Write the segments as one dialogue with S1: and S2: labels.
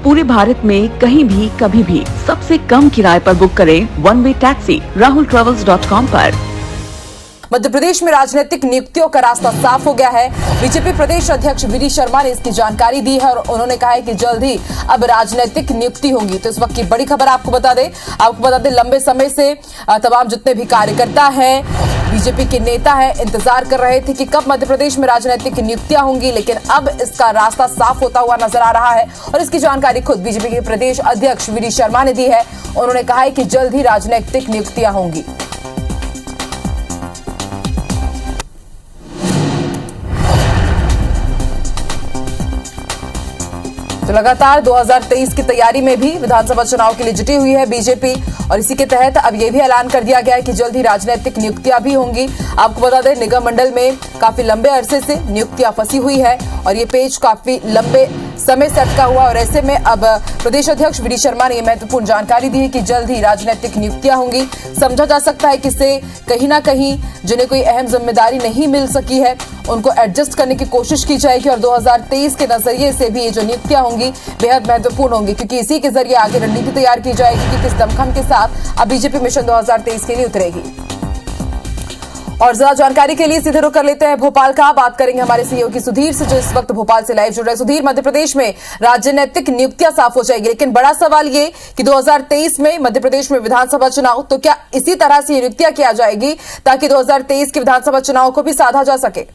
S1: पूरे भारत में कहीं भी कभी भी सबसे कम किराए पर बुक करें वन वे टैक्सी rahultravels.com पर।
S2: मध्य प्रदेश में राजनीतिक नियुक्तियों का रास्ता साफ हो गया है। बीजेपी प्रदेश अध्यक्ष वी.डी. शर्मा ने इसकी जानकारी दी है और उन्होंने कहा है कि जल्द ही अब राजनीतिक नियुक्ति होंगी। तो इस वक्त की बड़ी खबर आपको बता दें लंबे समय से तमाम जितने भी कार्यकर्ता हैं, बीजेपी के नेता हैं, इंतजार कर रहे थे कि कब मध्य प्रदेश में राजनीतिक नियुक्तियां होंगी, लेकिन अब इसका रास्ता साफ होता हुआ नजर आ रहा है और इसकी जानकारी खुद बीजेपी के प्रदेश अध्यक्ष वी.डी. शर्मा ने दी है। उन्होंने कहा है कि जल्द ही राजनीतिक नियुक्तियां होंगी। तो लगातार 2023 की तैयारी में भी विधानसभा चुनाव के लिए जुटी हुई है बीजेपी और इसी के तहत अब यह भी ऐलान कर दिया गया है कि जल्द ही राजनीतिक नियुक्तियां भी होंगी। आपको बता दें निगम मंडल में काफी लंबे अरसे से नियुक्तियां फंसी हुई है और ये पेज काफी लंबे समय से अटका हुआ और ऐसे में अब प्रदेश अध्यक्ष वी.डी. शर्मा ने यह महत्वपूर्ण जानकारी दी है कि जल्द ही राजनीतिक नियुक्तियां होंगी। समझा जा सकता है कि इससे कहीं ना कहीं जिन्हें कोई अहम जिम्मेदारी नहीं मिल सकी है उनको एडजस्ट करने की कोशिश की जाएगी और 2023 के नजरिए से भी ये जो नियुक्तियां होंगी बेहद महत्वपूर्ण होंगी, क्योंकि इसी के जरिए आगे रणनीति तैयार की जाएगी कि किस दमखम के साथ अब बीजेपी मिशन 2023 के लिए उतरेगी। और ज्यादा जानकारी के लिए सीधे रुख कर लेते हैं भोपाल का। बात करेंगे हमारे सहयोगी सुधीर से, जो इस वक्त भोपाल से लाइव जुड़ रहे हैं। सुधीर, मध्य प्रदेश में राजनीतिक नियुक्तियां साफ हो जाएगी, लेकिन बड़ा सवाल ये कि 2023 में मध्य प्रदेश में विधानसभा चुनाव, तो क्या इसी तरह से नियुक्तियां किया जाएगी ताकि 2023 के विधानसभा चुनाव को भी साधा जा सके?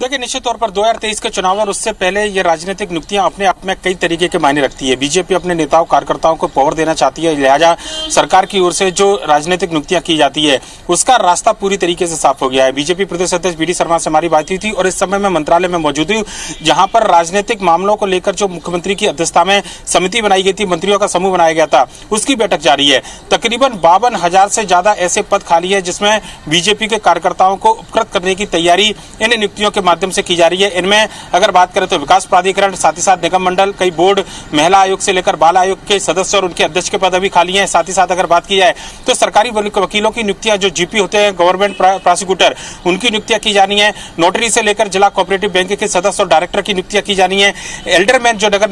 S3: देखिए, निश्चित तौर पर 2023 के चुनाव और उससे पहले ये राजनीतिक नियुक्तियां अपने आप में कई तरीके के मायने रखती है। बीजेपी अपने नेताओं कार्यकर्ताओं को पावर देना चाहती है, लिहाजा सरकार की ओर से जो राजनीतिक नियुक्तियां की जाती है उसका रास्ता पूरी तरीके से साफ हो गया है। बीजेपी प्रदेश अध्यक्ष वी.डी. शर्मा से हमारी बात हुई थी और इस समय मैं मंत्रालय में मौजूद हूँ, जहां पर राजनीतिक मामलों को लेकर जो मुख्यमंत्री की अध्यक्षता में समिति बनाई गई थी, मंत्रियों का समूह बनाया गया था, उसकी बैठक जारी है। तकरीबन 52,000 से ज्यादा ऐसे पद खाली है जिसमें बीजेपी के कार्यकर्ताओं को उपकृत करने की तैयारी इन नियुक्तियों के माध्यम से की जा रही है। इनमें अगर बात करें तो विकास प्राधिकरण, साथ ही साथ निगम मंडल, कई बोर्ड, महिला आयोग से लेकर बाल आयोग के सदस्य और उनके अध्यक्ष के पद अभी खाली हैं। साथ ही साथ अगर बात की जाए तो सरकारी वकीलों की नियुक्तियां, जो जीपी होते हैं, गवर्नमेंट प्रोसिक्यूटर, उनकी नियुक्तियां की जानी है। नोटरी से लेकर जिला कोऑपरेटिव बैंक के सदस्य और डायरेक्टर की नियुक्तियां की जानी है। एल्डरमैन जो नगर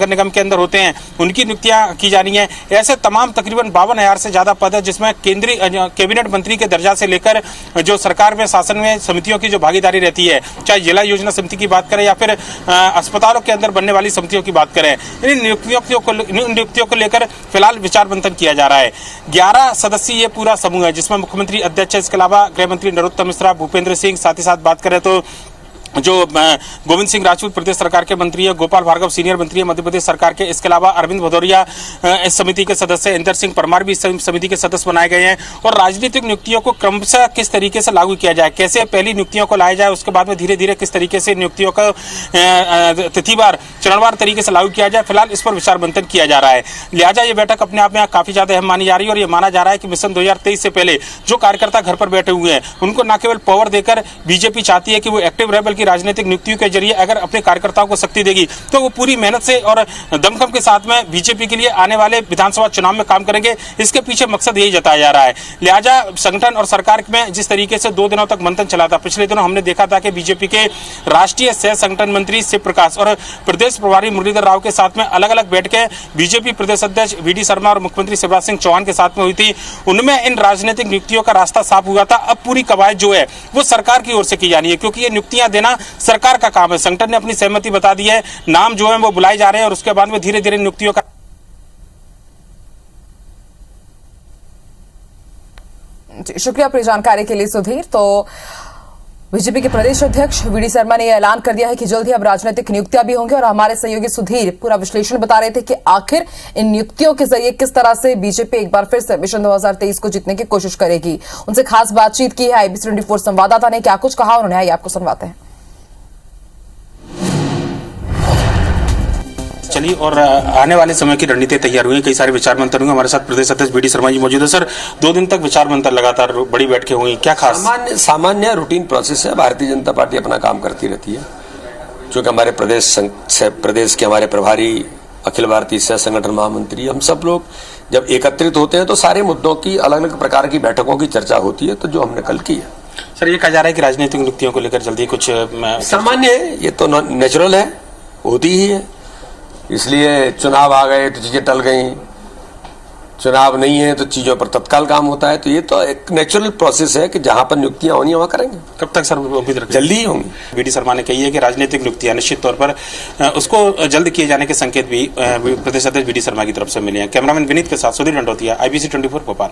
S3: निगम के अंदर होते हैं, उनकी नियुक्तियां की जानी है। ऐसे तमाम तकरीबन 52,000 से ज्यादा पद है जिसमें केंद्रीय कैबिनेट मंत्री के दर्जा से लेकर जो सरकार में शासन में समितियों की जो भागीदारी रहती है, चाहे जिला योजना समिति की बात करें या फिर अस्पतालों के अंदर बनने वाली समितियों की बात करें, इन नियुक्तियों को लेकर फिलहाल विचार मंथन किया जा रहा है। 11 सदस्यीय ये पूरा समूह है जिसमें मुख्यमंत्री अध्यक्ष है, इसके अलावा गृह मंत्री नरोत्तम मिश्रा, भूपेंद्र सिंह, साथ ही साथ बात करें तो जो गोविंद सिंह राजपूत प्रदेश सरकार के मंत्री है, गोपाल भार्गव सीनियर मंत्री है मध्य प्रदेश सरकार के, इसके अलावा अरविंद भदौरिया इस समिति के सदस्य, इंदर सिंह परमार भी इस समिति के सदस्य बनाए गए हैं। और राजनीतिक नियुक्तियों को क्रमशः किस तरीके से लागू किया जाए, कैसे पहली नियुक्तियों को लाया जाए, उसके बाद में धीरे धीरे किस तरीके से नियुक्तियों को तिथिवार चरणवार तरीके से लागू किया जाए, फिलहाल इस पर विचार मंथन किया जा रहा है। लिहाजा ये बैठक अपने आप में काफी ज्यादा अहम मानी जा रही है और ये माना जा रहा है कि मिशन 2023 से पहले जो कार्यकर्ता घर पर बैठे हुए हैं उनको न केवल पावर देकर बीजेपी चाहती है कि वो एक्टिव रहे, बल्कि राजनीतिक नियुक्तियों के जरिए अगर अपने कार्यकर्ताओं को शक्ति देगी तो वो पूरी मेहनत से और दमखम के साथ में बीजेपी के लिए आने वाले विधानसभा चुनाव में काम करेंगे। इसके पीछे मकसद यही जताया जा रहा है। लिहाजा संगठन और सरकार में जिस तरीके से 2 दिनों तक मंथन चला था, पिछले दिनों हमने देखा था कि बीजेपी के राष्ट्रीय सह संगठन मंत्री शिव प्रकाश और प्रदेश प्रभारी मुरलीधर राव के साथ में अलग अलग बैठकें बीजेपी प्रदेश अध्यक्ष वी.डी. शर्मा और मुख्यमंत्री शिवराज सिंह चौहान के साथ में हुई थी। उनमें इन राजनीतिक नियुक्तियों का रास्ता साफ हुआ था। अब पूरी कवायद जो है वो सरकार की ओर से की जानी है, क्योंकि ये नियुक्तियां देना सरकार का काम है। संगठन ने अपनी सहमति बता दी है, नाम जो है वो बुलाए जा रहे हैं और उसके बाद में धीरे धीरे नियुक्तियों का।
S2: शुक्रिया अपनी जानकारी के लिए सुधीर। तो बीजेपी के प्रदेश अध्यक्ष वी.डी. शर्मा ने यह ऐलान कर दिया है कि जल्द ही अब राजनीतिक नियुक्तियां भी होंगी और हमारे सहयोगी सुधीर पूरा विश्लेषण बता रहे थे कि आखिर इन नियुक्तियों के जरिए किस तरह से बीजेपी एक बार फिर से मिशन 2023 को जीतने की कोशिश करेगी। उनसे खास बातचीत की है IBC 24 संवाददाता ने, क्या कुछ कहा उन्होंने, आइए आपको सुनवाते हैं।
S3: चली और आने वाले समय की रणनीति तैयार हुई, कई सारे विचार मंथन हुए। हमारे साथ प्रदेश अध्यक्ष वी.डी. शर्मा जी मौजूद है। सर, 2 दिन तक विचार मंथन लगातार बड़ी बैठकें हुई, क्या खास?
S4: सामान्य रूटीन प्रोसेस है। भारतीय जनता पार्टी अपना काम करती रहती है, क्योंकि हमारे प्रदेश के हमारे प्रभारी, अखिल भारतीय सह संगठन महामंत्री, हम सब लोग जब एकत्रित होते हैं तो सारे मुद्दों की अलग अलग प्रकार की बैठकों की चर्चा होती है, तो जो हमने कल की है।
S3: सर ये कहा जा रहा है कि राजनीतिक नियुक्तियों को लेकर जल्दी कुछ
S4: सामान्य है, ये तो नेचुरल है, होती ही है। इसलिए चुनाव आ गए तो चीजें टल गई, चुनाव नहीं है तो चीजों पर तत्काल काम होता है। तो ये तो एक नेचुरल प्रोसेस है कि जहां पर नियुक्तियां होनी है वहां करेंगे।
S3: कब तक सर उम्मीद रखें?
S4: जल्दी ही होंगी।
S3: वीडी शर्मा ने कही है कि राजनीतिक नियुक्तियां निश्चित तौर पर उसको जल्द किए जाने के संकेत भी प्रदेश अध्यक्ष वीडी शर्मा की तरफ से मिले हैं। कैमरामैन विनीत के साथ सुधीर लंडोतिया, IBC 24 भोपाल।